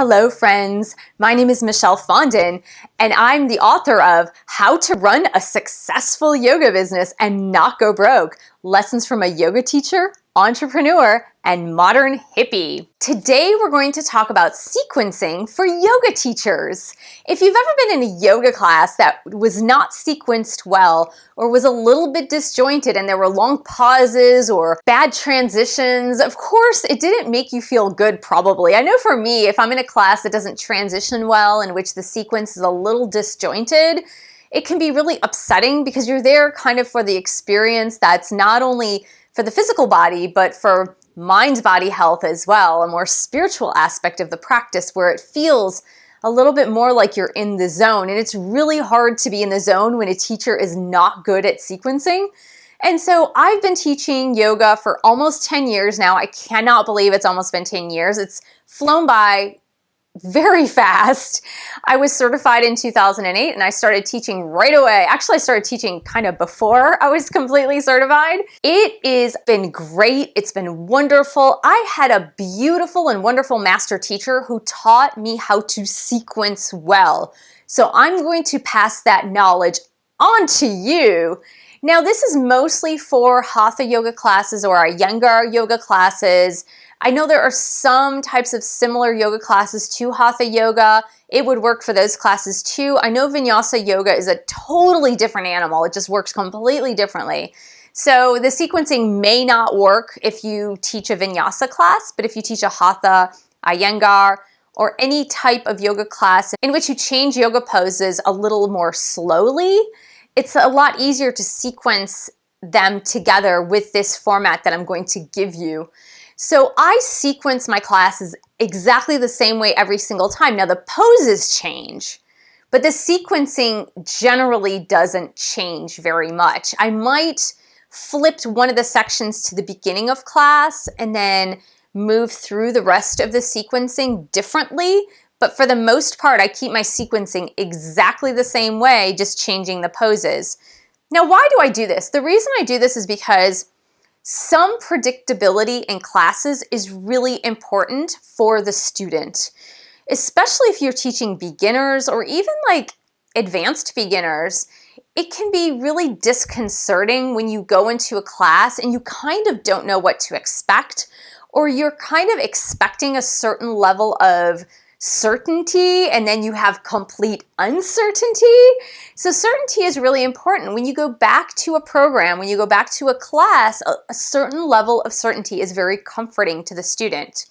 Hello friends, my name is michellefondinauthor and I'm the author of How to Run a Successful Yoga Business and Not Go Broke, Lessons from a Yoga Teacher, Entrepreneur, and Modern Hippie. Today we're going to talk about sequencing for yoga teachers. If you've ever been in a yoga class that was not sequenced well or was a little bit disjointed and there were long pauses or bad transitions, of course it didn't make you feel good probably. I know for me, if I'm in a class that doesn't transition well, in which the sequence is a little disjointed, it can be really upsetting because you're there kind of for the experience that's not only for the physical body, but for mind-body health as well, a more spiritual aspect of the practice where it feels a little bit more like you're in the zone. And it's really hard to be in the zone when a teacher is not good at sequencing. And so I've been teaching yoga for almost 10 years now. I cannot believe it's almost been 10 years. It's flown by very fast. I was certified in 2008 and I started teaching right away. Actually, I started teaching kind of before I was completely certified. It has been great. It's been wonderful. I had a beautiful and wonderful master teacher who taught me how to sequence well. So I'm going to pass that knowledge on to you. Now, this is mostly for Hatha yoga classes or Iyengar yoga classes. I know there are some types of similar yoga classes to Hatha yoga. It would work for those classes too. I know Vinyasa yoga is a totally different animal. It just works completely differently. So the sequencing may not work if you teach a Vinyasa class, but if you teach a Hatha, Iyengar, or any type of yoga class in which you change yoga poses a little more slowly, it's a lot easier to sequence them together with this format that I'm going to give you. So I sequence my classes exactly the same way every single time. Now the poses change, but the sequencing generally doesn't change very much. I might flip one of the sections to the beginning of class and then move through the rest of the sequencing differently. But for the most part, I keep my sequencing exactly the same way, just changing the poses. Now, why do I do this? The reason I do this is because some predictability in classes is really important for the student, especially if you're teaching beginners or even like advanced beginners. It can be really disconcerting when you go into a class and you kind of don't know what to expect, or you're kind of expecting a certain level of certainty and then you have complete uncertainty. So certainty is really important. When you go back to a program, when you go back to a class, a certain level of certainty is very comforting to the student.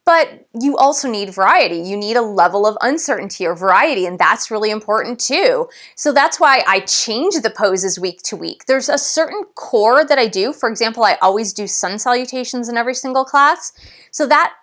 But you also need variety. You need a level of uncertainty or variety, and that's really important too. So that's why I change the poses week to week. There's a certain core that I do. For example, I always do sun salutations in every single class. So that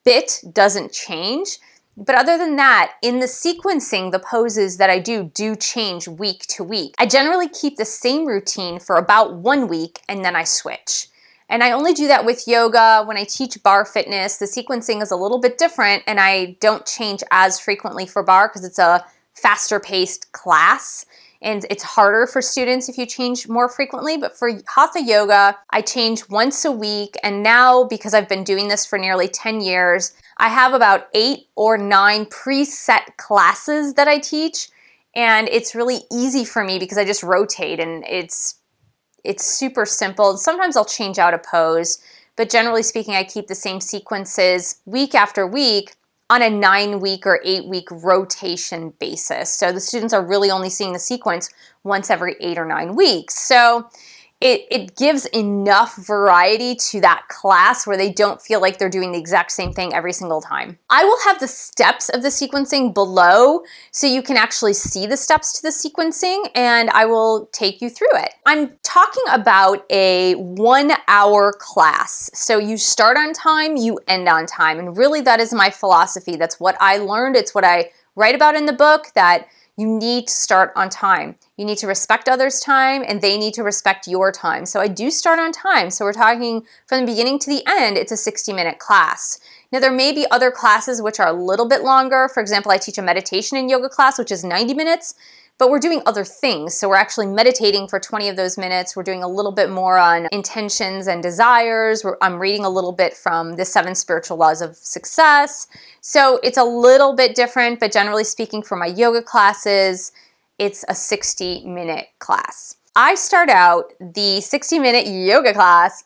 bit doesn't change. But other than that, in the sequencing, the poses that I do change week to week. I generally keep the same routine for about 1 week and then I switch. And I only do that with yoga. When I teach bar fitness, the sequencing is a little bit different and I don't change as frequently for bar because it's a faster paced class. And it's harder for students if you change more frequently. But for Hatha yoga, I change once a week. And now, because I've been doing this for nearly 10 years, I have about 8 or 9 preset classes that I teach. And it's really easy for me because I just rotate and it's super simple. Sometimes I'll change out a pose, but generally speaking, I keep the same sequences week after week on a 9-week or 8-week rotation basis. So the students are really only seeing the sequence once every 8 or 9 weeks. So it gives enough variety to that class where they don't feel like they're doing the exact same thing every single time. I will have the steps of the sequencing below so you can actually see the steps to the sequencing and I will take you through it. I'm talking about a 1-hour class. So you start on time, you end on time. And really that is my philosophy. That's what I learned. It's what I write about in the book, that you need to start on time. You need to respect others' time and they need to respect your time. So I do start on time. So we're talking from the beginning to the end, it's a 60-minute class. Now there may be other classes which are a little bit longer. For example, I teach a meditation and yoga class, which is 90 minutes. but we're doing other things. So we're actually meditating for 20 of those minutes. We're doing a little bit more on intentions and desires. I'm reading a little bit from the 7 spiritual laws of success. So it's a little bit different, but generally speaking, for my yoga classes, it's a 60-minute class. I start out the 60-minute yoga class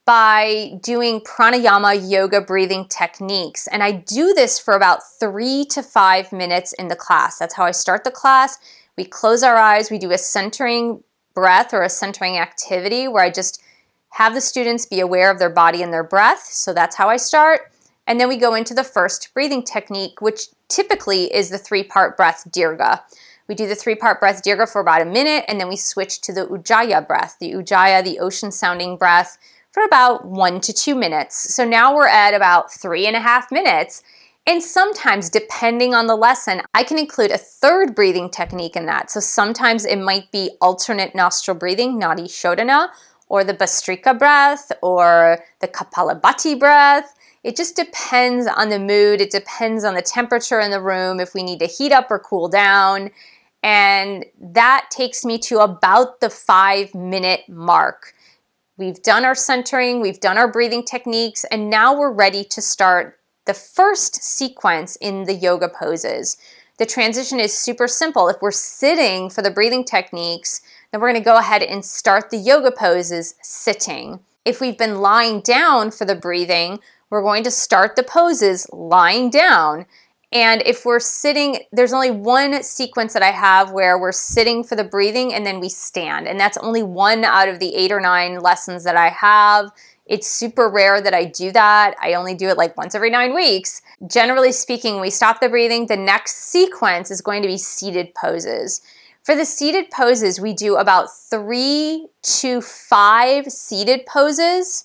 by doing pranayama yoga breathing techniques. And I do this for about 3 to 5 minutes in the class. That's how I start the class. We close our eyes. We do a centering breath or a centering activity where I just have the students be aware of their body and their breath. So that's how I start. And then we go into the first breathing technique, which typically is the 3-part breath dirga. We do the 3-part breath dirga for about a minute, and then we switch to the ujjayi breath, the ocean sounding breath, for about 1 to 2 minutes. So now we're at about 3.5 minutes. And sometimes, depending on the lesson, I can include a 3rd breathing technique in that. So sometimes it might be alternate nostril breathing, Nadi Shodhana, or the Bhastrika breath, or the Kapalabhati breath. It just depends on the mood. It depends on the temperature in the room, if we need to heat up or cool down. And that takes me to about the 5-minute mark. We've done our centering, we've done our breathing techniques, and now we're ready to start the first sequence in the yoga poses. The transition is super simple. If we're sitting for the breathing techniques, then we're going to go ahead and start the yoga poses sitting. If we've been lying down for the breathing, we're going to start the poses lying down. And if we're sitting, there's only one sequence that I have where we're sitting for the breathing and then we stand. And that's only 1 out of the 8 or 9 lessons that I have. It's super rare that I do that. I only do it like once every 9 weeks. Generally speaking, we stop the breathing. The next sequence is going to be seated poses. For the seated poses, we do about 3 to 5 seated poses.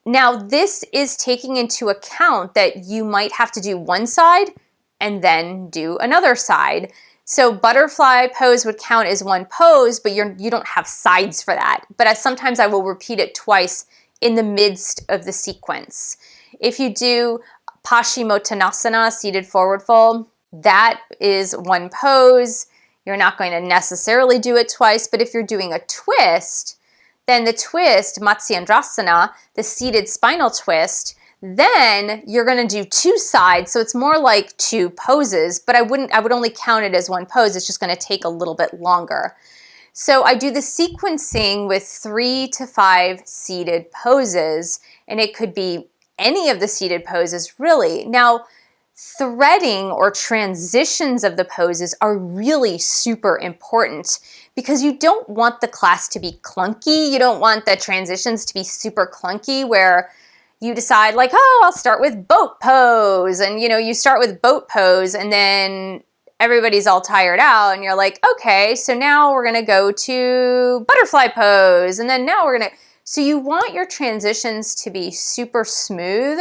Now, this is taking into account that you might have to do one side and then do another side. So butterfly pose would count as one pose, but you don't have sides for that. But sometimes I will repeat it twice in the midst of the sequence. If you do Paschimottanasana, seated forward fold, that is one pose. You're not going to necessarily do it twice, but if you're doing a twist, then the twist, Matsyendrasana, the seated spinal twist, then you're going to do 2 sides. So it's more like 2 poses, but I would only count it as one pose. It's just going to take a little bit longer. So I do the sequencing with 3 to 5 seated poses, and it could be any of the seated poses really. Now, threading or transitions of the poses are really super important because you don't want the class to be clunky. You don't want the transitions to be super clunky where you decide like, oh, I'll start with boat pose. And you start with boat pose and then everybody's all tired out and you're like, okay, so now we're going to go to butterfly pose. And then now we're going to, so you want your transitions to be super smooth.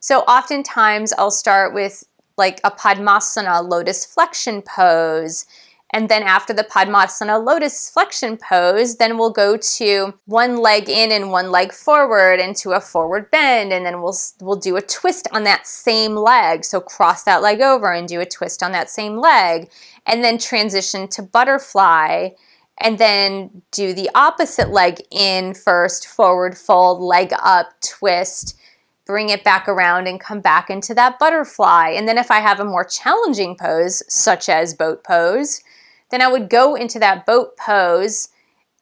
So oftentimes I'll start with like a Padmasana lotus flexion pose. And then after the Padmasana lotus flexion pose, then we'll go to one leg in and one leg forward into a forward bend. And then we'll do a twist on that same leg. So cross that leg over and do a twist on that same leg. And then transition to butterfly. And then do the opposite leg in first, forward fold, leg up, twist, bring it back around and come back into that butterfly. And then if I have a more challenging pose, such as boat pose, then I would go into that boat pose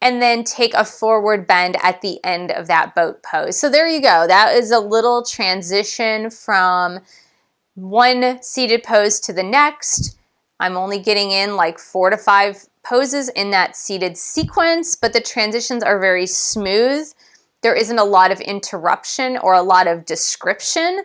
and then take a forward bend at the end of that boat pose. So there you go. That is a little transition from one seated pose to the next. I'm only getting in like 4 to 5 poses in that seated sequence, but the transitions are very smooth. There isn't a lot of interruption or a lot of description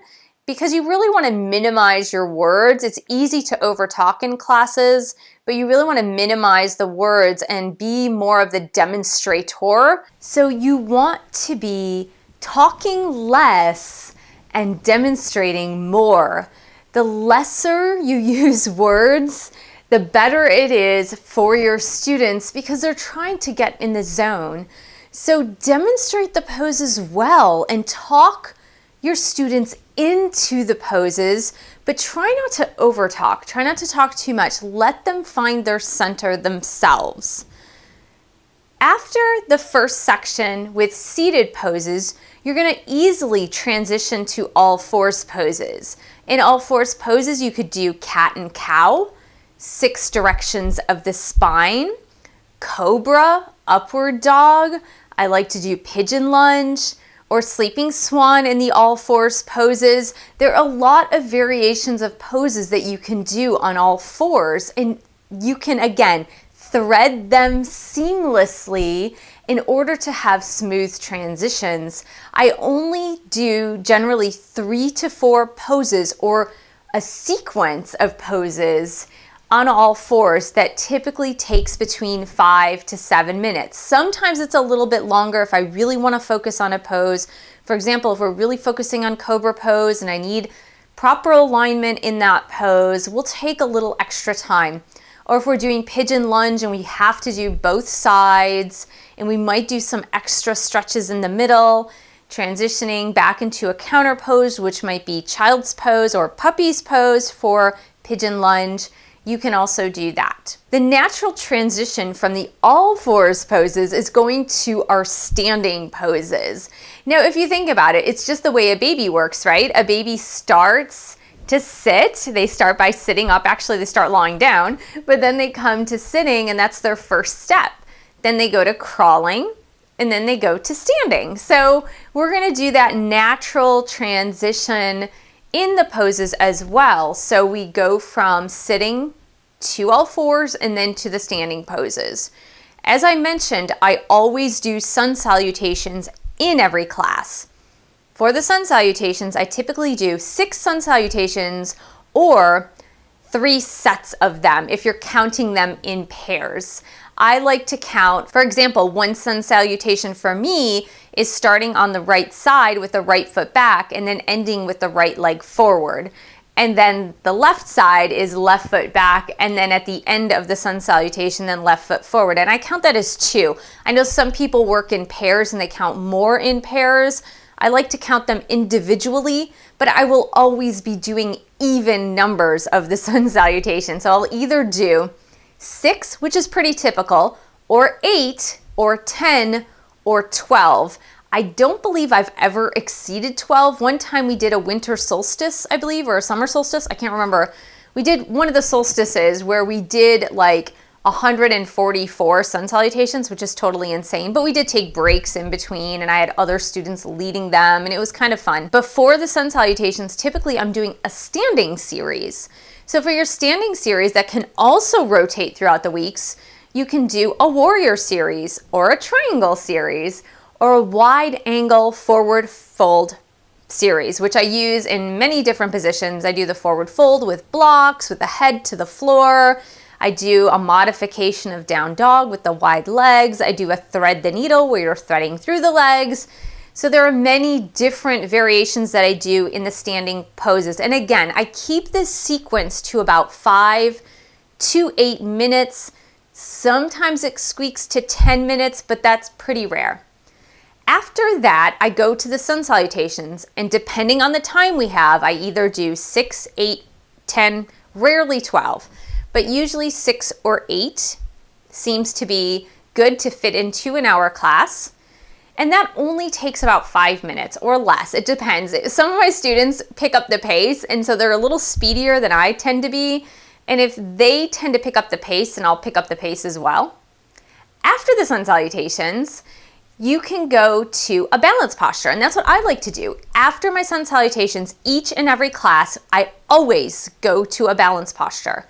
because you really want to minimize your words. It's easy to overtalk in classes, but you really want to minimize the words and be more of the demonstrator. So you want to be talking less and demonstrating more. The lesser you use words, the better it is for your students because they're trying to get in the zone. So demonstrate the poses well and talk your students into the poses, but try not to overtalk. Try not to talk too much. Let them find their center themselves. After the first section with seated poses, you're going to easily transition to all fours poses. In all fours poses, you could do cat and cow, 6 directions of the spine, cobra, upward dog. I like to do pigeon lunge or sleeping swan in the all fours poses. There are a lot of variations of poses that you can do on all fours, and you can, again, thread them seamlessly in order to have smooth transitions. I only do generally 3 to 4 poses or a sequence of poses on all fours that typically takes between 5 to 7 minutes. Sometimes it's a little bit longer if I really want to focus on a pose. For example, if we're really focusing on Cobra pose and I need proper alignment in that pose, we'll take a little extra time. Or if we're doing pigeon lunge and we have to do both sides, and we might do some extra stretches in the middle, transitioning back into a counter pose, which might be child's pose or puppy's pose for pigeon lunge, you can also do that. The natural transition from the all fours poses is going to our standing poses. Now, if you think about it, it's just the way a baby works, right? A baby starts to sit. They start by sitting up. Actually, they start lying down, but then they come to sitting, and that's their first step. Then they go to crawling, and then they go to standing. So we're going to do that natural transition in the poses as well. So we go from sitting to all fours and then to the standing poses. As I mentioned, I always do sun salutations in every class. For the sun salutations, I typically do 6 sun salutations or 3 sets of them if you're counting them in pairs. I like to count, for example, one sun salutation for me is starting on the right side with the right foot back and then ending with the right leg forward. And then the left side is left foot back, and then at the end of the sun salutation, then left foot forward. And I count that as 2. I know some people work in pairs and they count more in pairs. I like to count them individually, but I will always be doing even numbers of the sun salutation. So I'll either do 6, which is pretty typical, or 8, or 10, or 12. I don't believe I've ever exceeded 12. One time we did a winter solstice, I believe, or a summer solstice. I can't remember. We did one of the solstices where we did like 144 sun salutations, which is totally insane, but we did take breaks in between and I had other students leading them and it was kind of fun. Before the sun salutations, typically I'm doing a standing series. So for your standing series that can also rotate throughout the weeks, you can do a warrior series or a triangle series or a wide angle forward fold series, which I use in many different positions. I do the forward fold with blocks, with the head to the floor. I do a modification of down dog with the wide legs. I do a thread the needle where you're threading through the legs. So there are many different variations that I do in the standing poses. And again, I keep this sequence to about 5 to 8 minutes. Sometimes it squeaks to 10 minutes, but that's pretty rare. After that, I go to the sun salutations, and depending on the time we have, I either do 6, 8, 10, rarely 12, but usually 6 or 8 seems to be good to fit into an hour class. And that only takes about 5 minutes or less. It depends. Some of my students pick up the pace, and so they're a little speedier than I tend to be. And if they tend to pick up the pace, then I'll pick up the pace as well. After the sun salutations, you can go to a balance posture, and that's what I like to do. After my sun salutations, each and every class, I always go to a balance posture.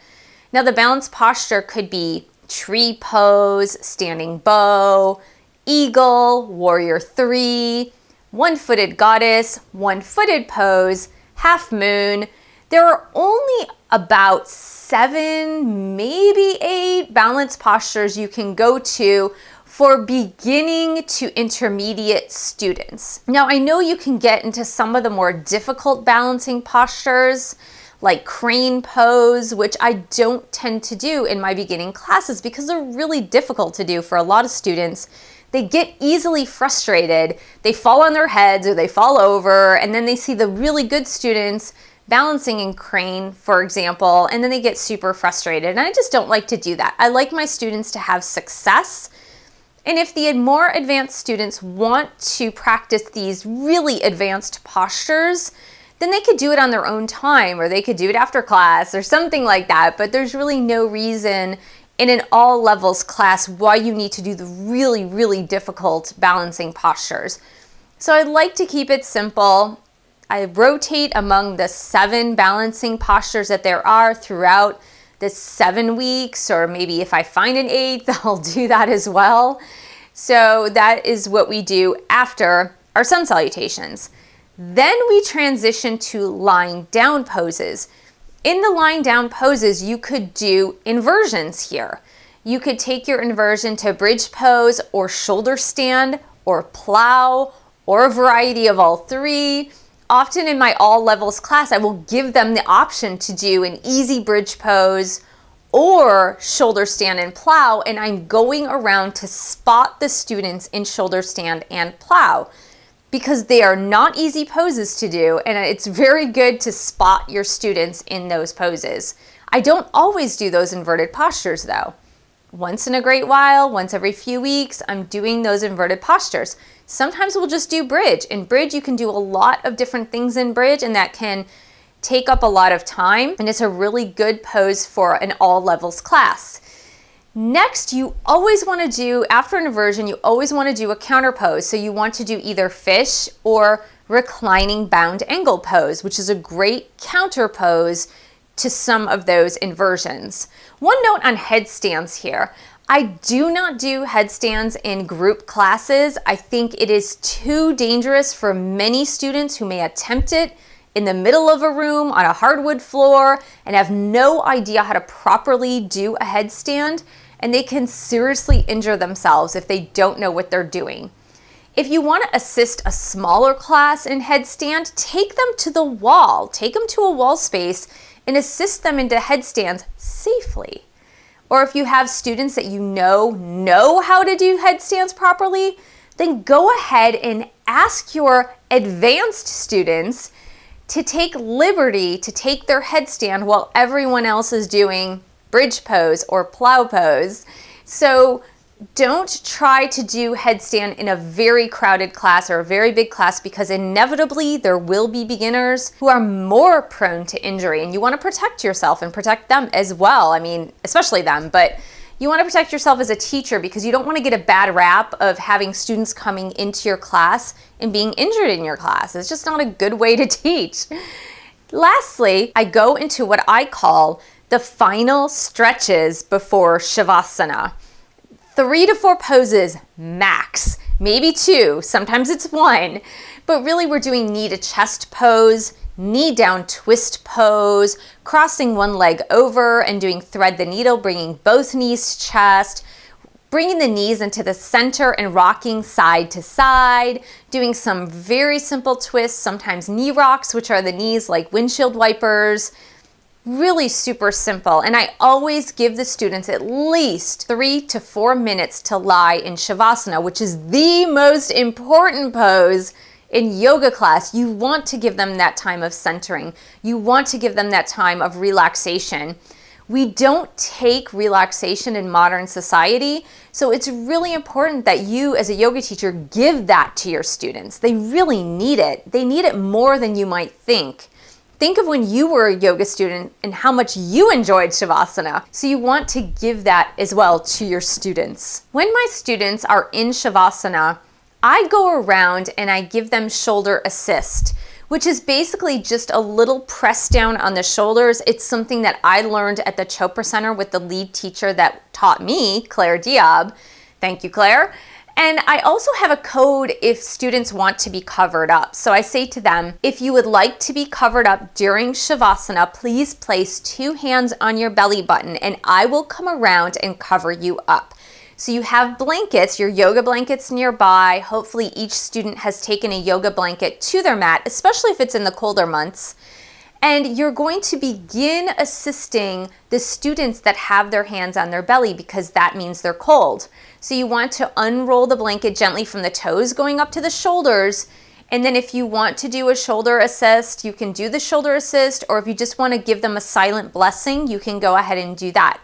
Now the balance posture could be tree pose, standing bow, eagle, warrior 3, one-footed goddess, one-footed pose, half moon. There are only about 7, maybe 8 balance postures you can go to for beginning to intermediate students. Now, I know you can get into some of the more difficult balancing postures, like crane pose, which I don't tend to do in my beginning classes because they're really difficult to do for a lot of students. they get easily frustrated. They fall on their heads or they fall over, and then they see the really good students balancing in crane, for example, and then they get super frustrated. And I just don't like to do that. I like my students to have success. And if the more advanced students want to practice these really advanced postures, then they could do it on their own time, or they could do it after class or something like that. But there's really no reason in an all levels class why you need to do the really, really difficult balancing postures. So I like to keep it simple. I rotate among the 7 balancing postures that there are throughout the 7 weeks, or maybe if I find an 8th, I'll do that as well. So that is what we do after our sun salutations. Then we transition to lying down poses. In the lying down poses, you could do inversions here. You could take your inversion to bridge pose or shoulder stand or plow or a variety of all 3. Often in my all levels class, I will give them the option to do an easy bridge pose or shoulder stand and plow, and I'm going around to spot the students in shoulder stand and plow, because they are not easy poses to do, and it's very good to spot your students in those poses. I don't always do those inverted postures though. Once in a great while, once every few weeks, I'm doing those inverted postures. Sometimes we'll just do bridge. In bridge, you can do a lot of different things in bridge, and that can take up a lot of time, and it's a really good pose for an all levels class. Next, you always want to do, after an inversion, you always want to do a counter pose. So you want to do either fish or reclining bound angle pose, which is a great counter pose to some of those inversions. One note on headstands here. I do not do headstands in group classes. I think it is too dangerous for many students who may attempt it in the middle of a room on a hardwood floor and have no idea how to properly do a headstand, and they can seriously injure themselves if they don't know what they're doing. If you want to assist a smaller class in headstand, take them to the wall. Take them to a wall space and assist them into headstands safely. Or if you have students that you know how to do headstands properly, then go ahead and ask your advanced students to take liberty to take their headstand while everyone else is doing bridge pose or plow pose. So don't try to do headstand in a very crowded class or a very big class, because inevitably there will be beginners who are more prone to injury, and you want to protect yourself and protect them as well. I mean, especially them, but you want to protect yourself as a teacher, because you don't want to get a bad rap of having students coming into your class and being injured in your class. It's just not a good way to teach. Lastly, I go into what I call the final stretches before Savasana. 3 to 4 poses max, maybe 2, sometimes it's 1, but really we're doing knee to chest pose, knee down twist pose, crossing one leg over and doing thread the needle, bringing both knees to chest, bringing the knees into the center and rocking side to side, doing some very simple twists, sometimes knee rocks, which are the knees like windshield wipers. Really super simple. And I always give the students at least 3 to 4 minutes to lie in Shavasana, which is the most important pose in yoga class. You want to give them that time of centering. You want to give them that time of relaxation. We don't take relaxation in modern society, so it's really important that you as a yoga teacher give that to your students. They really need it. They need it more than you might think. Think of when you were a yoga student and how much you enjoyed Shavasana. So you want to give that as well to your students. When my students are in Shavasana, I go around and I give them shoulder assist, which is basically just a little press down on the shoulders. It's something that I learned at the Cobra Center with the lead teacher that taught me, Claire Diab. Thank you, Claire. And I also have a code if students want to be covered up. So I say to them, if you would like to be covered up during Shavasana, please place 2 hands on your belly button and I will come around and cover you up. So you have blankets, your yoga blankets nearby. Hopefully each student has taken a yoga blanket to their mat, especially if it's in the colder months. And you're going to begin assisting the students that have their hands on their belly because that means they're cold. So you want to unroll the blanket gently from the toes going up to the shoulders. And then if you want to do a shoulder assist, you can do the shoulder assist, or if you just want to give them a silent blessing, you can go ahead and do that.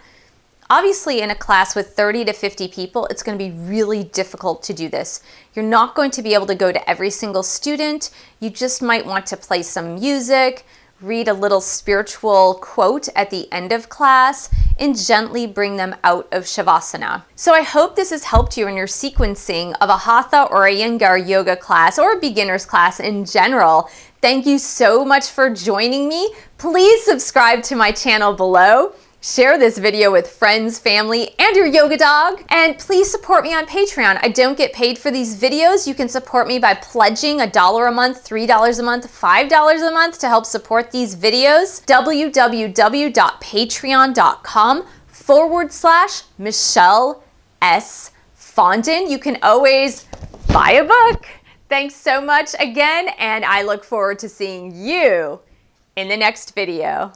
Obviously, in a class with 30 to 50 people, it's going to be really difficult to do this. You're not going to be able to go to every single student. You just might want to play some music, read a little spiritual quote at the end of class, and gently bring them out of Savasana. So I hope this has helped you in your sequencing of a Hatha or a Iyengar yoga class or a beginner's class in general. Thank you so much for joining me. Please subscribe to my channel below. Share this video with friends, family, and your yoga dog. And please support me on Patreon. I don't get paid for these videos. You can support me by pledging $1 a month, $3 a month, $5 a month to help support these videos. www.patreon.com/Michelle S. Fondin. You can always buy a book. Thanks so much again, and I look forward to seeing you in the next video.